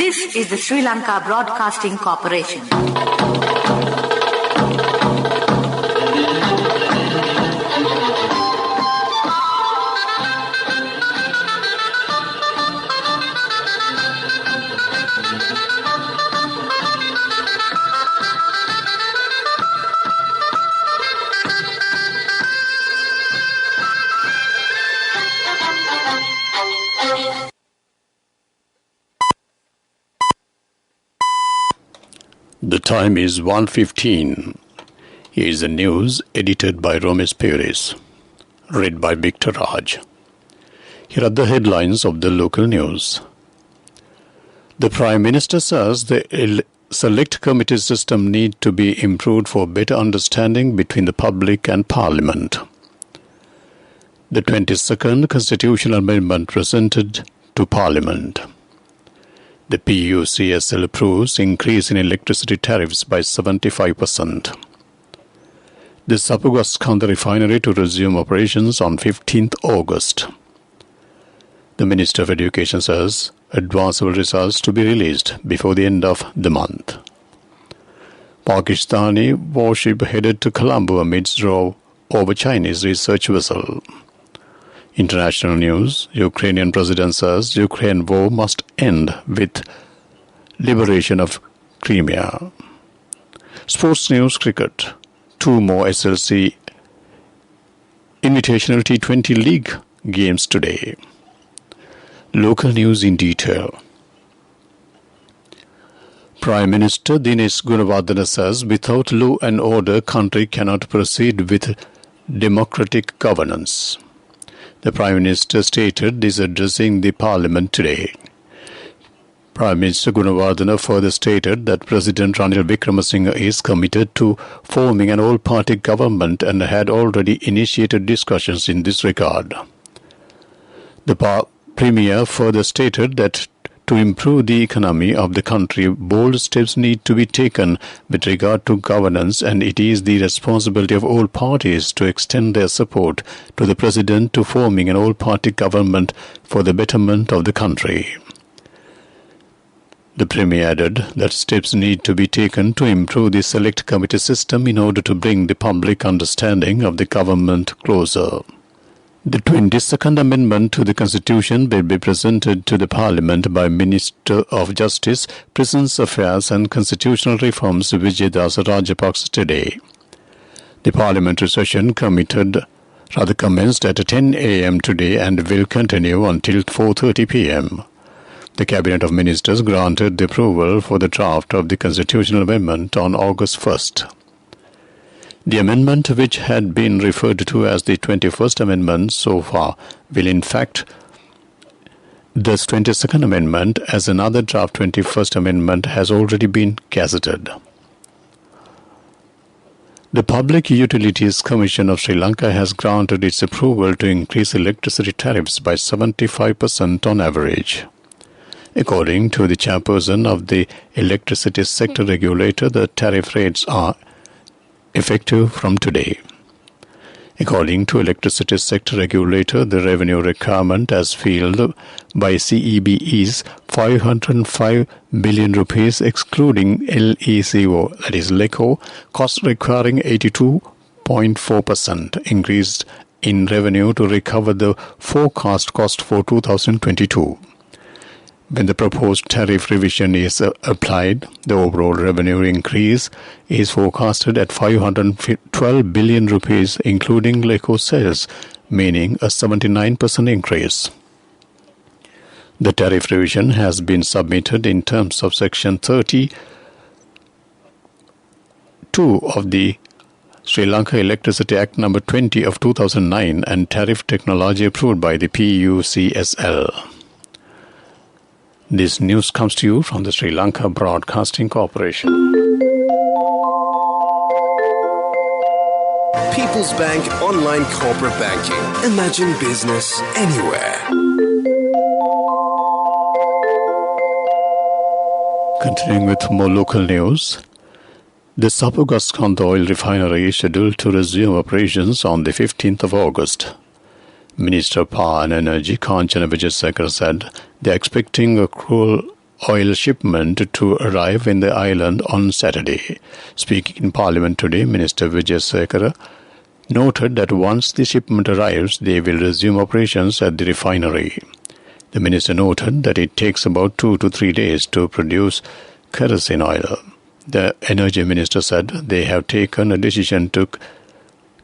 This is the Sri Lanka Broadcasting Corporation. The time is 1:15. Here is the news edited by Romesh Pires, read by Victor Raj. Here are the headlines of the local news. The Prime Minister says the Select Committee system needs to be improved for better understanding between the public and Parliament. The 22nd Constitutional Amendment presented to Parliament. The PUCSL approves increase in electricity tariffs by 75%. The Sapugaskanda refinery to resume operations on 15th August. The Minister of Education says advanceable results to be released before the end of the month. Pakistani warship headed to Colombo amidst row over Chinese research vessel. International news, Ukrainian president says Ukraine war must end with liberation of Crimea. Sports news, cricket. 2 more SLC Invitational T20 League games today. Local news in detail. Prime Minister Dinesh Gunawardena says without law and order, country cannot proceed with democratic governance. The Prime Minister stated this addressing the Parliament today. Prime Minister Gunawardena further stated that President Ranil Wickremesinghe is committed to forming an all-party government and had already initiated discussions in this regard. The Premier further stated that to improve the economy of the country, bold steps need to be taken with regard to governance, and it is the responsibility of all parties to extend their support to the President to forming an all-party government for the betterment of the country. The Premier added that steps need to be taken to improve the Select Committee system in order to bring the public understanding of the government closer. The 22nd Amendment to the Constitution will be presented to the Parliament by Minister of Justice, Prisons Affairs and Constitutional Reforms Vijay Das Rajapaksa today. The parliamentary session commenced at 10 a.m. today and will continue until 4:30 p.m. The Cabinet of Ministers granted the approval for the draft of the Constitutional Amendment on August 1st. The amendment, which had been referred to as the 21st Amendment so far, will in fact this 22nd Amendment, as another draft 21st Amendment has already been gazetted. The Public Utilities Commission of Sri Lanka has granted its approval to increase electricity tariffs by 75% on average. According to the chairperson of the Electricity Sector Regulator, the tariff rates are effective from today. According to Electricity Sector Regulator, the revenue requirement as filled by CEB is 505 billion rupees excluding LECO, that is LECO, cost requiring 82.4% increase in revenue to recover the forecast cost for 2022. When the proposed tariff revision is applied, the overall revenue increase is forecasted at 512 billion rupees, including LECO sales, meaning a 79% increase. The tariff revision has been submitted in terms of Section 32 of the Sri Lanka Electricity Act No. 20 of 2009 and tariff technology approved by the PUCSL. This news comes to you from the Sri Lanka Broadcasting Corporation. People's Bank Online Corporate Banking. Imagine business anywhere. Continuing with more local news, the Sapugaskanda oil refinery is scheduled to resume operations on the 15th of August. Minister of Power and Energy Kanchana Vijayasekar said they are expecting a crude oil shipment to arrive in the island on Saturday. Speaking in Parliament today, Minister Vijay Sekara noted that once the shipment arrives, they will resume operations at the refinery. The minister noted that it takes about 2 to 3 days to produce kerosene oil. The energy minister said they have taken a decision to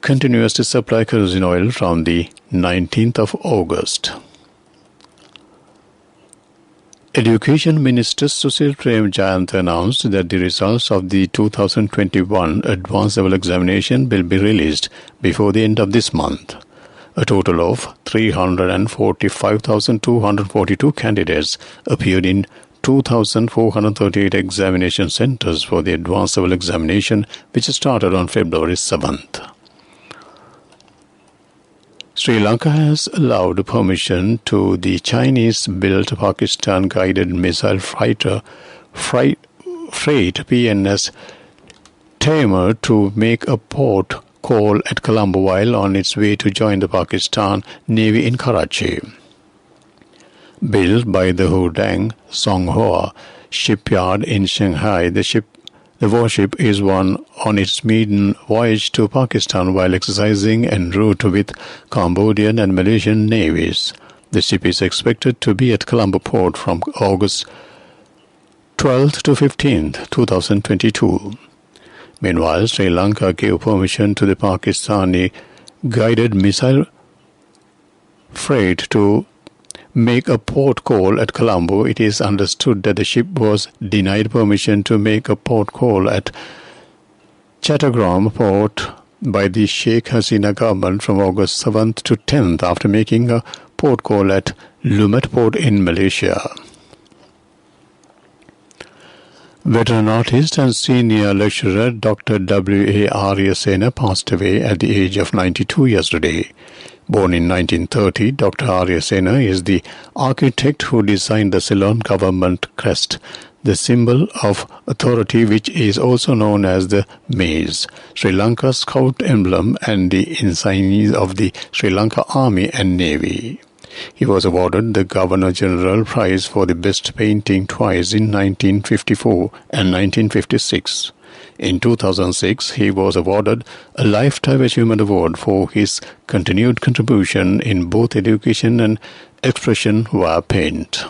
continuously supply kerosene oil from the 19th of August. Education Minister Sushil Prem Jayant announced that the results of the 2021 Advanced Level Examination will be released before the end of this month. A total of 345,242 candidates appeared in 2,438 examination centers for the Advanced Level Examination, which started on February 7th. Sri Lanka has allowed permission to the Chinese-built Pakistan-guided missile freight PNS Taimur to make a port call at Colombo while on its way to join the Pakistan Navy in Karachi. Built by the Hudang Songhua shipyard in Shanghai, the warship is on its maiden voyage to Pakistan while exercising en route with Cambodian and Malaysian navies. The ship is expected to be at Colombo port from August 12th to 15th, 2022. Meanwhile, Sri Lanka gave permission to the Pakistani guided missile freight to make a port call at Colombo. It is understood that the ship was denied permission to make a port call at Chattogram port by the Sheikh Hasina government from August 7th to 10th after making a port call at Lumet port in Malaysia. Veteran artist and senior lecturer Dr. W.A. Aryasena passed away at the age of 92 yesterday. Born in 1930, Dr. Aryasena is the architect who designed the Ceylon government crest, the symbol of authority which is also known as the maize, Sri Lanka's scout emblem and the insignia of the Sri Lanka Army and Navy. He was awarded the Governor-General Prize for the Best Painting twice in 1954 and 1956. In 2006, he was awarded a Lifetime Achievement Award for his continued contribution in both education and expression via paint.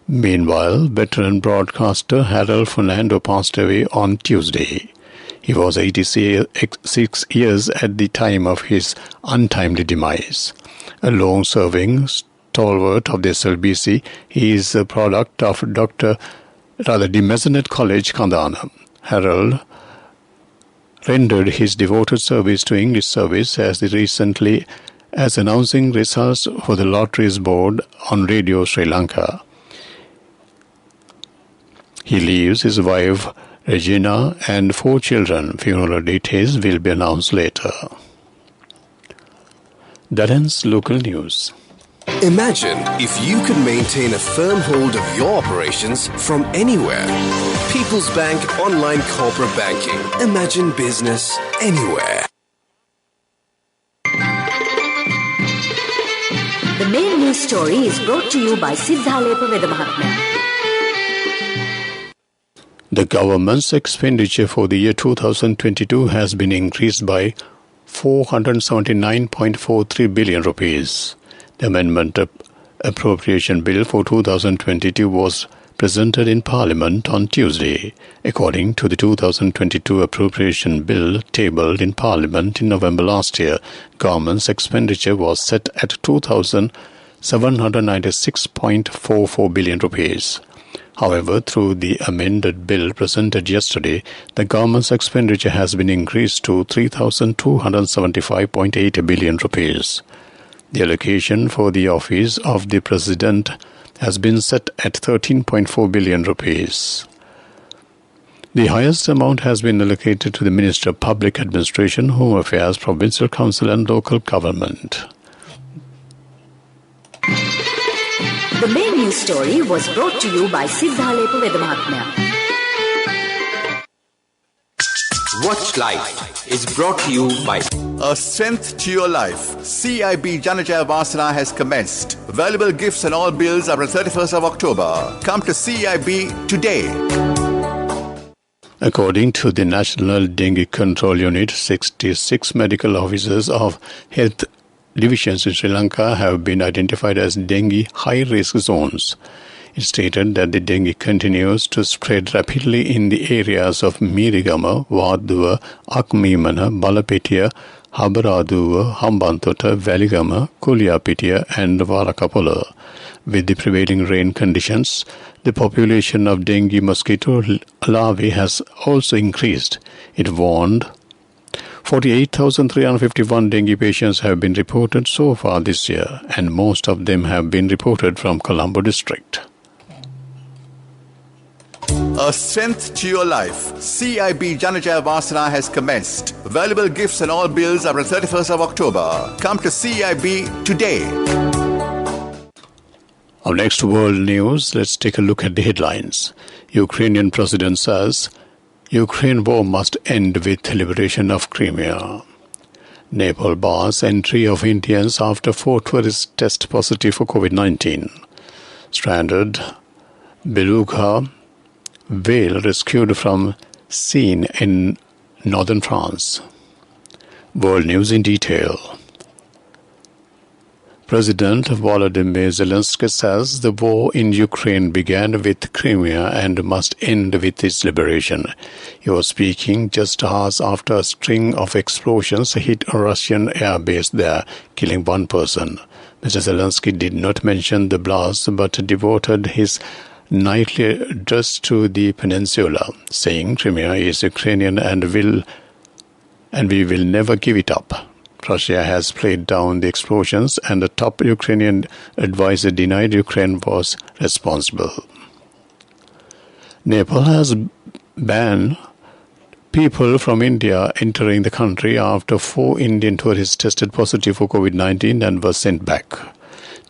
Meanwhile, veteran broadcaster Harold Fernando passed away on Tuesday. He was 86 years at the time of his untimely demise. A long-serving stalwart of the SLBC, he is a product of the Maisonette College, Kandana. Harold rendered his devoted service to English service as announcing results for the Lotteries Board on Radio Sri Lanka. He leaves his wife Regina and 4 children. Funeral details will be announced later. That ends local news. Imagine if you could maintain a firm hold of your operations from anywhere. People's Bank Online Corporate Banking. Imagine business anywhere. The main news story is brought to you by Siddhalepa Vedamahatmya. The government's expenditure for the year 2022 has been increased by 479.43 billion rupees. The amendment appropriation bill for 2022 was presented in Parliament on Tuesday. According to the 2022 appropriation bill tabled in Parliament in November last year, government's expenditure was set at 2,796.44 billion rupees. However, through the amended bill presented yesterday, the government's expenditure has been increased to 3,275.8 billion rupees. The allocation for the office of the President has been set at 13.4 billion rupees. The highest amount has been allocated to the Minister of Public Administration, Home Affairs, Provincial Council and Local Government. The main news story was brought to you by Siddhalepa Vedamahatmya. Watch Life is brought to you by A Strength to Your Life. CIB Janajaya Vasana has commenced. Valuable gifts and all bills are on 31st of October. Come to CIB today. According to the National Dengue Control Unit, 66 medical officers of health divisions in Sri Lanka have been identified as dengue high-risk zones. It stated that the dengue continues to spread rapidly in the areas of Mirigama, Waduwa, Akmimana, Balapitiya, Habaraduwa, Hambantota, Valigama, Kuliapitiya and Varakapula. With the prevailing rain conditions, the population of dengue mosquito larvae has also increased. It warned 48,351 dengue patients have been reported so far this year, and most of them have been reported from Colombo district. A Strength to Your Life. CIB Janajaya Vasana has commenced. Valuable gifts and all bills are on 31st of October. Come to CIB today. Our next world news, let's take a look at the headlines. Ukrainian president says, Ukraine war must end with liberation of Crimea. Nepal bars entry of Indians after 4 tourists test positive for COVID-19. Stranded beluga whale rescued from scene in northern France. World news in detail. President Volodymyr Zelensky says the war in Ukraine began with Crimea and must end with its liberation. He was speaking just hours after a string of explosions hit a Russian airbase there, killing one person. Mr. Zelensky did not mention the blast but devoted his nightly address to the peninsula, saying Crimea is Ukrainian and we will never give it up. Russia has played down the explosions and the top Ukrainian advisor denied Ukraine was responsible. Nepal has banned people from India entering the country after 4 Indian tourists tested positive for COVID-19 and were sent back.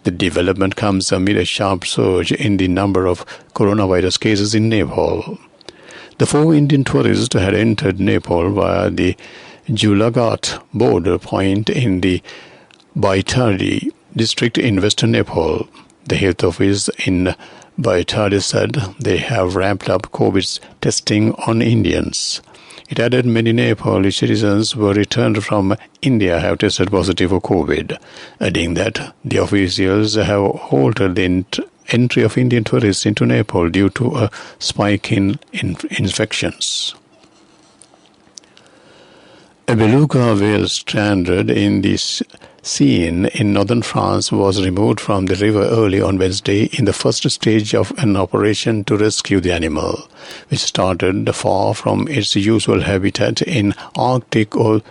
The development comes amid a sharp surge in the number of coronavirus cases in Nepal. The 4 Indian tourists had entered Nepal via the Julaghat border point in the Baitadi district in western Nepal. The health office in Baitadi said they have ramped up COVID testing on Indians. It added many Nepali citizens were returned from India have tested positive for COVID, adding that the officials have halted the entry of Indian tourists into Nepal due to a spike in infections. A beluga whale stranded in the Seine in northern France was removed from the river early on Wednesday in the first stage of an operation to rescue the animal, which started far from its usual habitat in Arctic or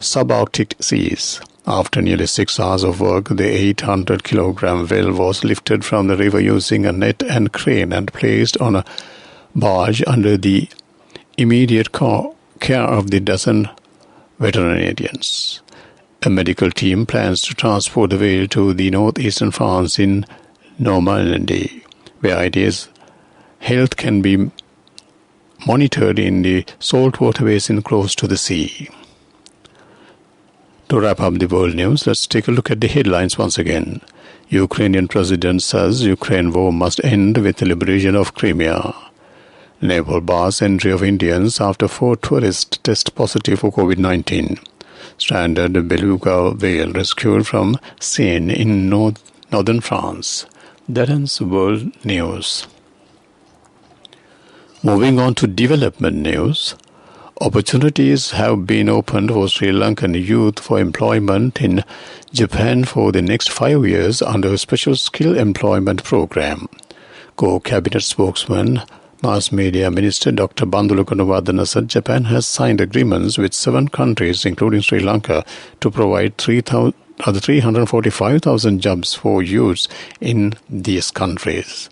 subarctic seas. After nearly 6 hours of work, the 800-kilogram whale was lifted from the river using a net and crane and placed on a barge under the immediate care of the dozen veterinarians. A medical team plans to transport the whale to the northeastern France in Normandy, where its health can be monitored in the saltwater basin close to the sea. To wrap up the world news, let's take a look at the headlines once again. Ukrainian president says Ukraine war must end with the liberation of Crimea. Nepal bars entry of Indians after 4 tourists test positive for COVID-19. Stranded beluga whale rescued from Seine in northern France. That ends world news. Moving on to development news. Opportunities have been opened for Sri Lankan youth for employment in Japan for the next 5 years under a special skill employment program. Co-cabinet spokesman Mass Media Minister Dr. Bandulu Gunawardena said Japan has signed agreements with 7 countries, including Sri Lanka, to provide 345,000 jobs for youths in these countries.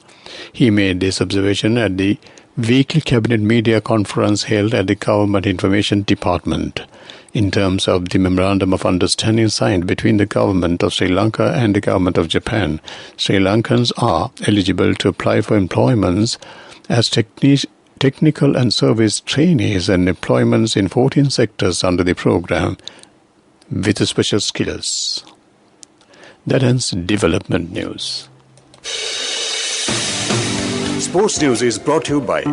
He made this observation at the weekly cabinet media conference held at the Government Information Department. In terms of the Memorandum of Understanding signed between the Government of Sri Lanka and the Government of Japan, Sri Lankans are eligible to apply for employments as technical and service trainees and employments in 14 sectors under the program with special skills. That ends development news. Sports news is brought to you by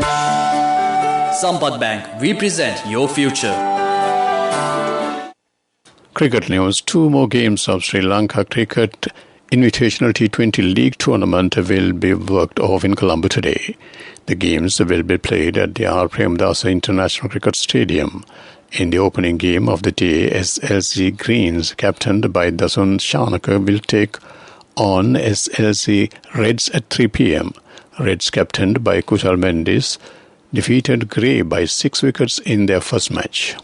Sampath Bank. We present your future. Cricket news. 2 more games of Sri Lanka Cricket Invitational T20 League Tournament will be worked off in Colombo today. The games will be played at the R. Premdasa International Cricket Stadium. In the opening game of the day, SLC Greens, captained by Dasun Shanaka, will take on SLC Reds at 3 p.m. Reds, captained by Kushal Mendis, defeated Grey by 6 wickets in their first match.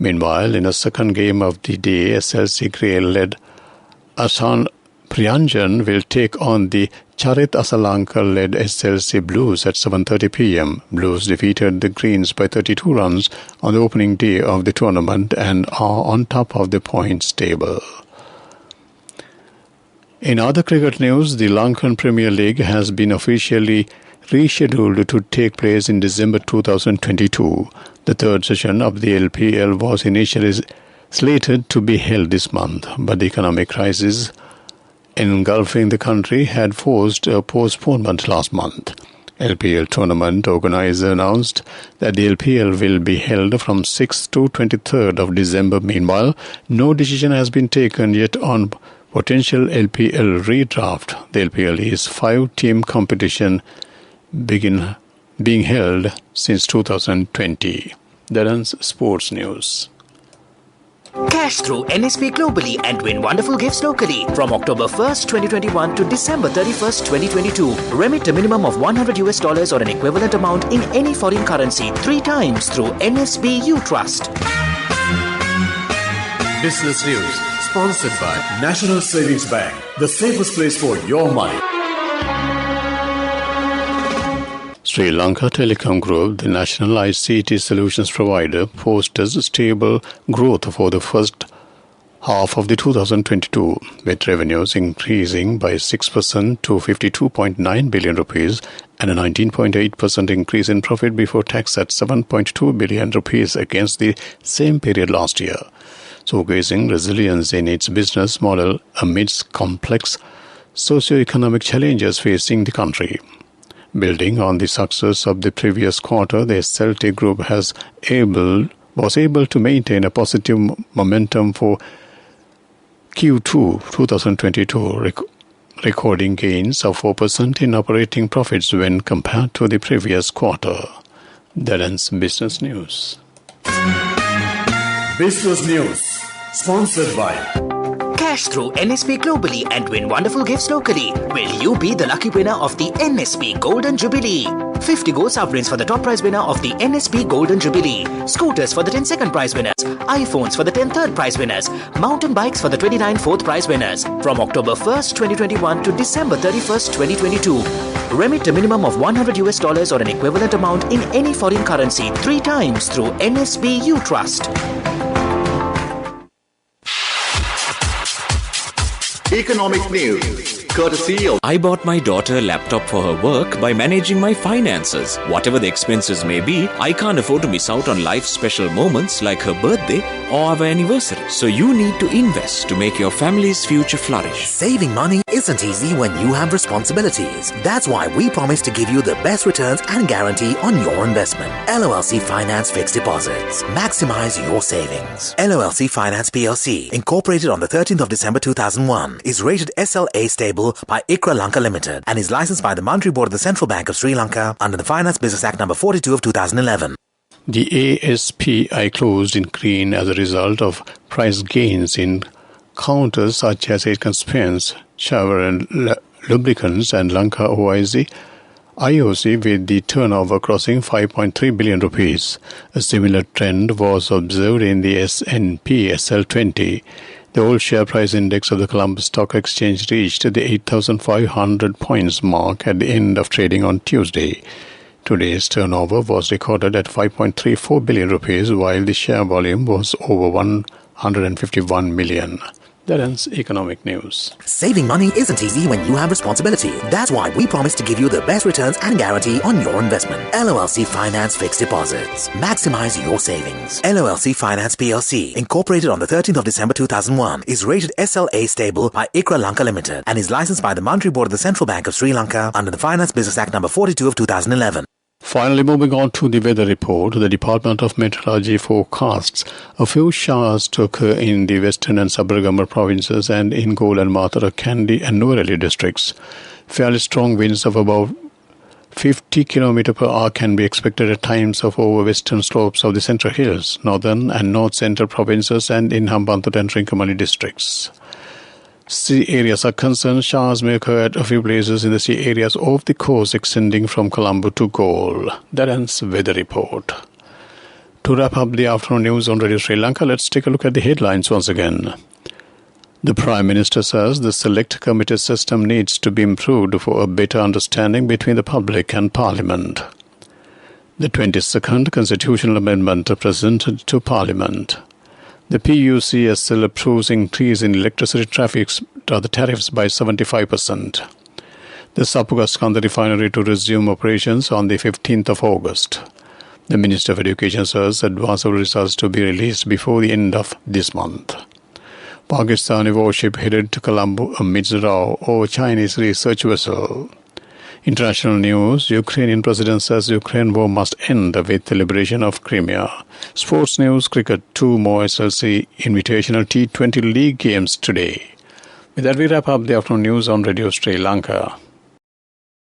Meanwhile, in the second game of the day, SLC Grey-led Asan Priyanjan will take on the Charit Asalanka-led SLC Blues at 7:30 p.m. Blues defeated the Greens by 32 runs on the opening day of the tournament and are on top of the points table. In other cricket news, the Lankan Premier League has been officially rescheduled to take place in December 2022. The third session of the LPL was initially slated to be held this month, but the economic crisis engulfing the country had forced a postponement last month. LPL tournament organizer announced that the LPL will be held from 6th to 23rd of December. Meanwhile, no decision has been taken yet on potential LPL redraft. The LPL is 5-team competition being held since 2020. That ends sports news. Cash through NSP globally and win wonderful gifts locally. From October 1st, 2021 to December 31st, 2022. Remit a minimum of $100 or an equivalent amount in any foreign currency 3 times through NSB U Trust. Business news sponsored by National Savings Bank, the safest place for your money. Sri Lanka Telecom Group, the national ICT solutions provider, posted stable growth for the first half of the 2022, with revenues increasing by 6% to 52.9 billion rupees and a 19.8% increase in profit before tax at 7.2 billion rupees against the same period last year, showcasing resilience in its business model amidst complex socio-economic challenges facing the country. Building on the success of the previous quarter, the SLT Group was able to maintain a positive momentum for Q2 2022, recording gains of 4% in operating profits when compared to the previous quarter. That ends business news. Business news sponsored by Cash through NSP globally and win wonderful gifts locally. Will you be the lucky winner of the NSP Golden Jubilee? 50 gold sovereigns for the top prize winner of the NSP Golden Jubilee. Scooters for the 10 second prize winners. iPhones for the 10 third prize winners. Mountain bikes for the 29 fourth prize winners. From October 1st, 2021 to December 31st, 2022. Remit a minimum of $100 or an equivalent amount in any foreign currency 3 times through NSB U Trust. Economic news, courtesy of I bought my daughter a laptop for her work by managing my finances. Whatever the expenses may be, I can't afford to miss out on life's special moments like her birthday or our anniversary. So you need to invest to make your family's future flourish. Saving money isn't easy when you have responsibilities. That's why we promise to give you the best returns and guarantee on your investment. LOLC Finance Fixed Deposits. Maximize your savings. LOLC Finance PLC, incorporated on the 13th of December 2001, is rated SLA stable by ICRA Lanka Limited and is licensed by the Monetary Board of the Central Bank of Sri Lanka under the Finance Business Act No. 42 of 2011. The ASPI closed in green as a result of price gains in counters such as Aitken Spence, shower and lubricants, and Lanka OIC, IOC, with the turnover crossing 5.3 billion rupees. A similar trend was observed in the S&P SL20. The old share price index of the Colombo Stock Exchange reached the 8,500 points mark at the end of trading on Tuesday. Today's turnover was recorded at 5.34 billion rupees, while the share volume was over 151 million. That ends economic news. Saving money isn't easy when you have responsibility. That's why we promise to give you the best returns and guarantee on your investment. LOLC Finance Fixed Deposits. Maximize your savings. LOLC Finance PLC, incorporated on the 13th of December 2001, is rated SLA stable by ICRA Lanka Limited and is licensed by the Monetary Board of the Central Bank of Sri Lanka under the Finance Business Act number 42 of 2011. Finally, moving on to the weather report, the Department of Meteorology forecasts a few showers to occur in the western and Sabaragamuwa provinces and in Gol and Matara, Kandy and Nuwara districts. Fairly strong winds of about 50 km per hour can be expected at times over western slopes of the Central Hills, northern and north-central provinces and in Hambantota and Trincomalee districts. Sea areas are concerned, showers may occur at a few places in the sea areas off the coast extending from Colombo to Gol. That ends weather report. To wrap up the afternoon news on Radio Sri Lanka, let's take a look at the headlines once again. The Prime Minister says the Select Committee system needs to be improved for a better understanding between the public and Parliament. The 22nd Constitutional Amendment presented to Parliament. The PUCSL approves increase in electricity tariffs by 75%. The Sapugastanda refinery to resume operations on the 15th of August. The Minister of Education says advanced results to be released before the end of this month. Pakistani warship headed to Colombo amidst row over Chinese research vessel. International news, Ukrainian president says Ukraine war must end with the liberation of Crimea. Sports news, cricket, 2 more SLC Invitational T20 League games today. With that, we wrap up the afternoon news on Radio Sri Lanka.